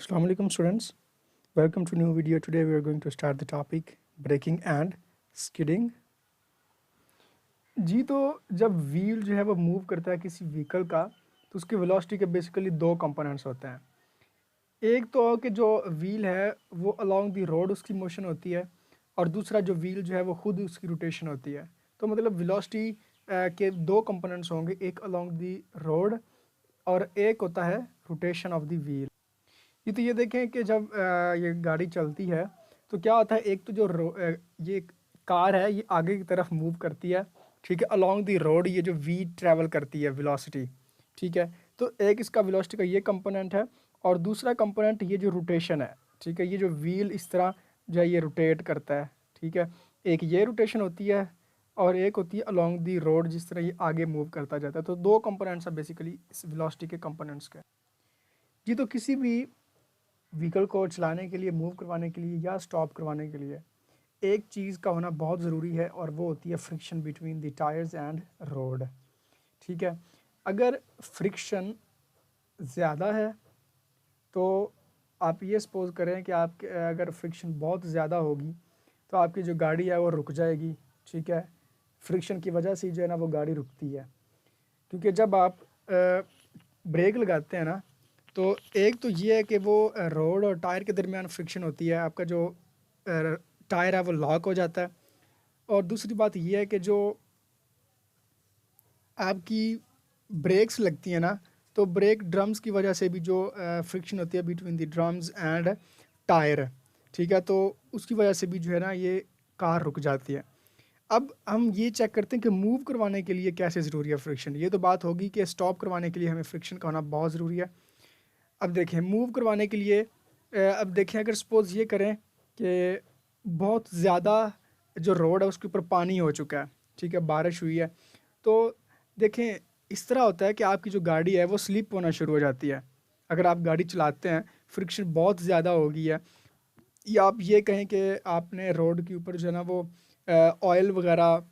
Assalamu alaikum students. Welcome to new video. Today we are going to start the topic braking and skidding. जी तो जब wheel जो है वो move करता है किसी व्हीकल का तो उसकी वेलोसिटी के बेसिकली दो कंपोनेंट्स होते हैं। एक तो कि जो व्हील है वो अलोंग द रोड उसकी मोशन होती है और दूसरा जो व्हील जो है वो खुद उसकी रोटेशन होती है। तो मतलब वेलोसिटी के दो कंपोनेंट्स होंगे, एक अलोंग द रोड और एक होता है रोटेशन ऑफ द व्हील। ये देखें कि जब ये गाड़ी चलती है तो क्या होता है, एक तो ये कार है ये आगे की तरफ मूव करती है, ठीक है, अलोंग द रोड ये जो वी ट्रैवल करती है वेलोसिटी, ठीक है। तो एक इसका वेलोसिटी का ये कंपोनेंट है और दूसरा कंपोनेंट ये जो रोटेशन है, ठीक है, ये जो व्हील इस तरह जो है ये रोटेट करता है, ठीक है। एक ये रोटेशन होती है और एक होती है अलोंग द रोड जिस तरह ये आगे मूव करता जाता है। तो दो कंपोनेंट्स हैं बेसिकली इस वेलोसिटी के कंपोनेंट्स के। जी तो किसी भी व्हीकल को चलाने के लिए, मूव करवाने के लिए या स्टॉप करवाने के लिए एक चीज़ का होना बहुत ज़रूरी है और वो होती है friction between the tyres and road, ठीक है। अगर फ्रिक्शन ज़्यादा है तो आप ये सपोज़ करें कि आपके अगर फ्रिक्शन बहुत ज़्यादा होगी तो आपकी जो गाड़ी है वो रुक जाएगी, ठीक है। फ्रिक्शन की वजह से जो है ना वो गाड़ी रुकती है, क्योंकि जब आप ब्रेक लगाते हैं ना तो एक तो ये है कि वो रोड और टायर के दरमियान फ्रिक्शन होती है, आपका जो टायर है वो लॉक हो जाता है। और दूसरी बात ये है कि जो आपकी ब्रेक्स लगती हैं ना तो ब्रेक ड्रम्स की वजह से भी जो फ्रिक्शन होती है between the drums and tyre, ठीक है, तो उसकी वजह से भी जो है ना ये कार रुक जाती है। अब हम ये चेक करते हैं कि मूव करवाने के लिए कैसे ज़रूरी है फ्रिक्शन। ये तो बात होगी कि स्टॉप करवाने के लिए हमें फ्रिक्शन का होना बहुत ज़रूरी है। अब देखें मूव करवाने के लिए अब देखें अगर सपोज़ ये करें कि बहुत ज़्यादा जो रोड है उसके ऊपर पानी हो चुका है, ठीक है, बारिश हुई है, तो देखें इस तरह होता है कि आपकी जो गाड़ी है वो स्लिप होना शुरू हो जाती है। अगर आप गाड़ी चलाते हैं, फ्रिक्शन बहुत ज़्यादा हो गई है या आप ये कहें कि आपने रोड के ऊपर जो है ना वो ऑयल वगैरह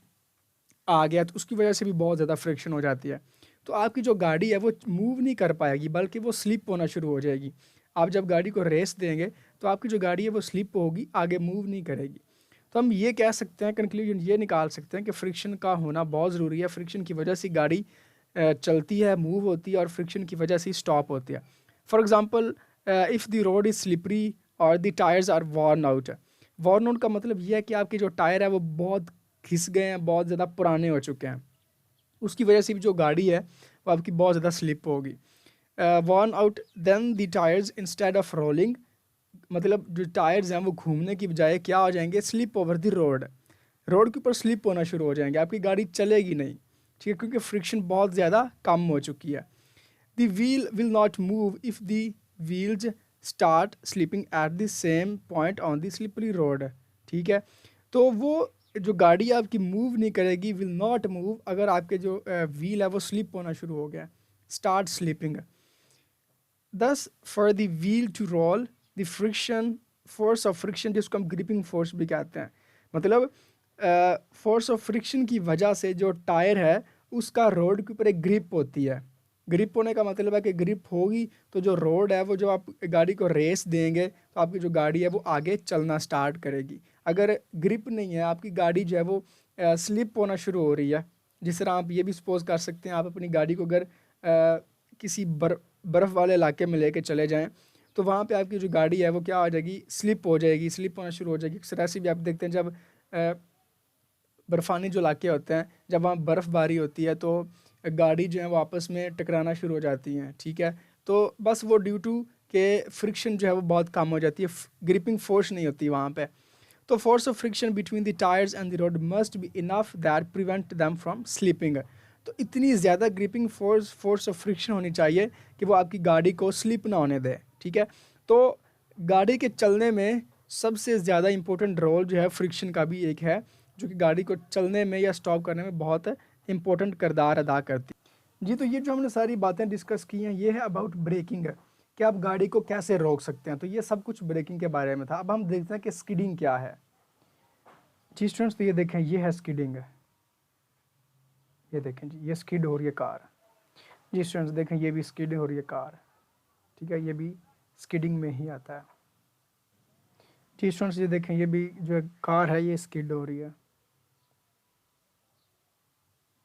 आ गया तो उसकी वजह से भी बहुत ज़्यादा फ्रिक्शन हो जाती है, तो आपकी जो गाड़ी है वो मूव नहीं कर पाएगी बल्कि वो स्लिप होना शुरू हो जाएगी। आप जब गाड़ी को रेस देंगे तो आपकी जो गाड़ी है वो स्लिप होगी, आगे मूव नहीं करेगी। तो हम ये कह सकते हैं, कंक्लूजन ये निकाल सकते हैं कि फ्रिक्शन का होना बहुत ज़रूरी है। फ्रिक्शन की वजह से गाड़ी चलती है, मूव होती है और फ्रिक्शन की वजह से स्टॉप होती है। For example if the road is slippery और the tyres are worn out. Worn out का मतलब ये है कि आपके जो टायर है वो बहुत घिस गए हैं, बहुत ज़्यादा पुराने हो चुके हैं, उसकी वजह से भी जो गाड़ी है वो आपकी बहुत ज़्यादा स्लिप होगी। Worn out then the tyres instead of rolling, मतलब जो टायर्स हैं वो घूमने की बजाय क्या हो जाएंगे, slip over the road, road के ऊपर स्लिप होना शुरू हो जाएंगे, आपकी गाड़ी चलेगी नहीं, ठीक है, क्योंकि फ्रिक्शन बहुत ज़्यादा कम हो चुकी है। The wheel will not move if the wheels start slipping at the same point on the slippery road, ठीक है। तो वो जो गाड़ी आपकी मूव नहीं करेगी, विल नॉट मूव, अगर आपके जो व्हील है वो स्लिप होना शुरू हो गया, start slipping. Thus for the wheel to roll the friction, force of friction जिसको हम ग्रिपिंग फोर्स भी कहते हैं, मतलब फोर्स ऑफ फ्रिक्शन की वजह से जो टायर है उसका रोड के ऊपर एक ग्रिप होती है। ग्रिप होने का मतलब है कि ग्रिप होगी तो जो रोड है वो, जो आप गाड़ी को रेस देंगे तो आपकी जो गाड़ी है वो आगे चलना स्टार्ट करेगी। अगर ग्रिप नहीं है, आपकी गाड़ी जो है वो स्लिप होना शुरू हो रही है। जिस तरह आप ये भी सपोज कर सकते हैं, आप अपनी गाड़ी को अगर किसी बर्फ़ वाले इलाके में लेके चले जाएं तो वहाँ पे आपकी जो गाड़ी है वो क्या हो जाएगी, स्लिप हो जाएगी, स्लिप होना शुरू हो जाएगी। अक्सर ऐसे भी आप देखते हैं जब बर्फ़ानी जो इलाके होते हैं, जब वहाँ बर्फ़बारी होती है तो गाड़ी जो है वो आपस में टकराना शुरू हो जाती हैं, ठीक है। तो बस वो ड्यू टू के फ्रिक्शन जो है वो बहुत कम हो जाती है, ग्रिपिंग फोर्स नहीं होती वहाँ पे। तो force of friction between the tyres and the road must be enough that prevent them from slipping. तो इतनी ज़्यादा ग्रिपिंग फोर्स ऑफ फ्रिक्शन होनी चाहिए कि वो आपकी गाड़ी को स्लिप ना होने दे, ठीक है। तो गाड़ी के चलने में सबसे ज़्यादा इंपॉर्टेंट रोल जो है फ्रिक्शन का भी एक है, जो कि गाड़ी को चलने में या स्टॉप करने में बहुत इंपॉर्टेंट किरदार अदा करती है। जी तो ये जो हमने सारी बातें डिस्कस की हैं ये है अबाउट ब्रेकिंग, कि आप गाड़ी को कैसे रोक सकते हैं। तो ये सब कुछ ब्रेकिंग के बारे में था। अब हम देखते हैं कि स्किडिंग क्या है। जी स्टूडेंट्स, तो ये देखें, ये है स्किडिंग, ये देखें जी, ये स्किड हो रही है कार। जी स्टूडेंट्स देखें, ये भी स्किड हो रही है कार, ठीक है, ये भी स्किडिंग में ही आता है। जी स्टूडेंट्स, ये देखें, ये भी जो है कार है ये स्किड हो रही है।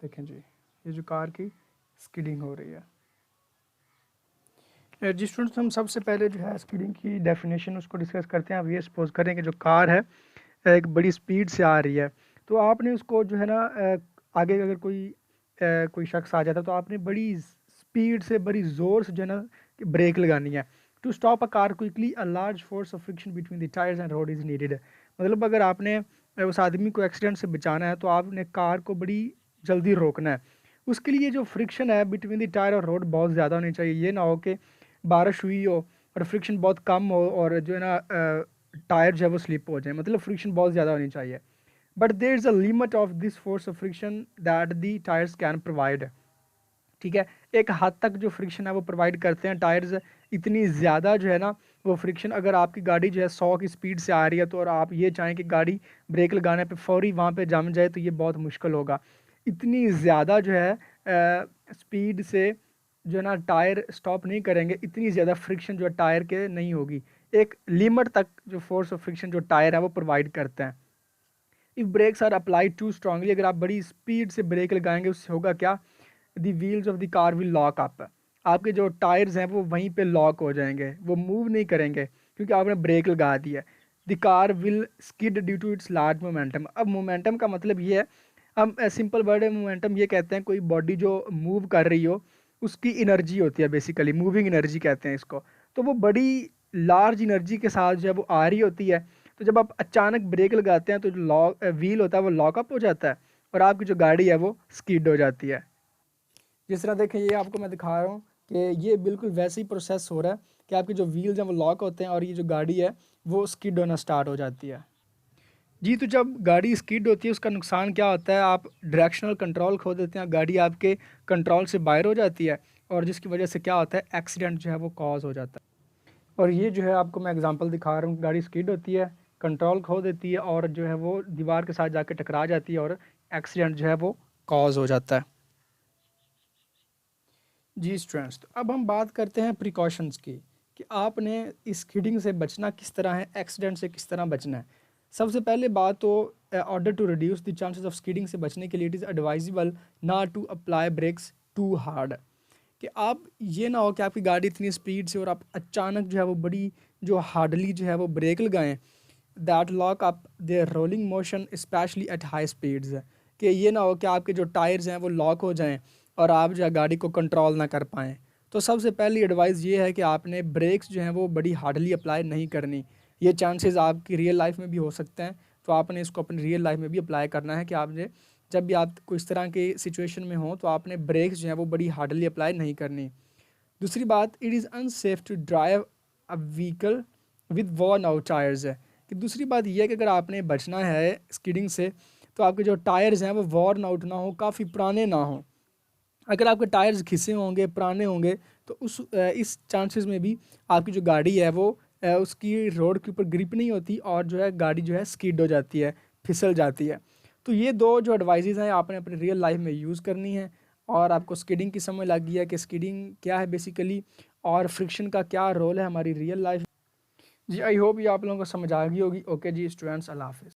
देखें जी, ये जो कार की स्किडिंग हो रही है। जी स्टूडेंट्स, हम सबसे पहले जो है स्किडिंग की डेफिनेशन उसको डिस्कस करते हैं। अब ये सपोज करें कि जो कार है एक बड़ी स्पीड से आ रही है, तो आपने उसको जो है ना आगे अगर कोई शख्स आ जाता है तो आपने बड़ी स्पीड से, बड़ी ज़ोर से जो है ना ब्रेक लगानी है। To stop a car quickly a large force of friction between the tyres and road is needed. मतलब अगर आपने उस आदमी को एक्सीडेंट से बचाना है तो आपने कार को बड़ी जल्दी रोकना है। उसके लिए जो फ्रिक्शन है बिटवीन द टायर और रोड बहुत ज़्यादा होनी चाहिए। ये ना हो कि बारिश हुई हो और फ्रिक्शन बहुत कम हो और जो है ना टायर जो है वो स्लिप हो जाए, मतलब फ्रिक्शन बहुत ज़्यादा होनी चाहिए। But there is a limit of this force of friction that the tyres can provide. ठीक है, एक हद तक जो फ्रिक्शन है वो प्रोवाइड करते हैं टायर्स। इतनी ज़्यादा जो है ना वो फ्रिक्शन, अगर आपकी गाड़ी जो है 100 की स्पीड से आ रही है तो और आप ये चाहें कि गाड़ी ब्रेक लगाने पे फौरी वहाँ पे जम जाए तो ये बहुत मुश्किल होगा। इतनी ज़्यादा जो है स्पीड से जो है ना टायर स्टॉप नहीं करेंगे, इतनी ज़्यादा फ्रिक्शन जो है टायर के नहीं होगी। एक लिमिट तक जो फोर्स ऑफ फ्रिक्शन जो टायर है वो प्रोवाइड करते हैं। If brakes are applied too strongly, अगर आप बड़ी स्पीड से ब्रेक लगाएंगे उससे होगा क्या, the wheels of the car will lock up. आपके जो टायर्स हैं वो वहीं पे लॉक हो जाएंगे, वो मूव नहीं करेंगे क्योंकि आपने ब्रेक लगा दिया है। The car will skid due to its large momentum. अब मोमेंटम का मतलब ये है, हम सिंपल वर्ड है मोमेंटम ये कहते हैं कोई बॉडी जो मूव कर रही हो उसकी एनर्जी होती है, बेसिकली मूविंग एनर्जी कहते हैं इसको। तो वो बड़ी लार्ज एनर्जी के साथ जो है वो आ रही होती है। तो जब आप अचानक ब्रेक लगाते हैं तो जो व्हील होता है वो लॉकअप हो जाता है और आपकी जो गाड़ी है वो स्किड हो जाती है। जिस तरह देखें, ये आपको मैं दिखा रहा हूँ कि ये बिल्कुल वैसे ही प्रोसेस हो रहा है कि आपके जो व्हील्स हैं वो लॉक होते हैं और ये जो गाड़ी है वो स्किड होना स्टार्ट हो जाती है। जी, तो जब गाड़ी स्किड होती है उसका नुकसान क्या होता है, आप डायरेक्शनल कंट्रोल खो देते हैं, गाड़ी आपके कंट्रोल से बाहर हो जाती है और जिसकी वजह से क्या होता है, एक्सीडेंट जो है वो कॉज हो जाता है। और ये जो है आपको मैं एग्जांपल दिखा रहा हूँ, गाड़ी स्किड होती है, कंट्रोल खो देती है और जो है वो दीवार के साथ जाके टकरा जाती है और एक्सीडेंट जो है वो कॉज हो जाता है। जी स्टूडेंट्स, तो अब हम बात करते हैं प्रिकॉशंस की कि आपने इस स्किडिंग से बचना किस तरह है, एक्सीडेंट से किस तरह बचना है। सबसे पहले बात तो order to reduce the chances of skidding से बचने के लिए it is advisable not to apply brakes too hard. कि आप ये ना हो कि आपकी गाड़ी इतनी स्पीड से और आप अचानक जो है वो बड़ी जो हार्डली जो है वो ब्रेक लगाएं, that lock up their rolling motion specially at high speeds. कि ये ना हो कि आपके जो टायर्स हैं वो लॉक हो जाएं और आप जो है गाड़ी को कंट्रोल ना कर पाएँ। तो सबसे पहली एडवाइस ये है कि आपने ब्रेक्स जो हैं वो बड़ी हार्डली अप्लाई नहीं करनी। ये चांसेस आपकी रियल लाइफ में भी हो सकते हैं, तो आपने इसको अपनी रियल लाइफ में भी अप्लाई करना है कि आपने जब भी आप कोई इस तरह के सिचुएशन में हो तो आपने ब्रेक्स जो हैं वो बड़ी हार्डली अप्लाई नहीं करनी। दूसरी बात, it is unsafe to drive a vehicle with worn out tyres है। कि दूसरी बात यह है कि अगर आपने बचना है स्किडिंग से तो आपके जो टायर्स हैं वो वॉर्न आउट ना हो, काफ़ी पुराने ना हों। अगर आपके टायर्स घिसे होंगे, पुराने होंगे, तो इस चांसेस में भी आपकी जो गाड़ी है वो उसकी रोड के ऊपर ग्रिप नहीं होती और जो है गाड़ी जो है स्किड हो जाती है, फिसल जाती है। तो ये दो जो एडवाइजेज़ हैं आपने अपनी रियल लाइफ में यूज़ करनी है और आपको स्किडिंग की समझ लग गई है कि स्किडिंग क्या है बेसिकली और फ्रिक्शन का क्या रोल है हमारी रियल लाइफ। जी, आई होप ये आप लोगों को समझ आ गई होगी। ओके जी स्टूडेंट्स, अल्लाह हाफ़िज़।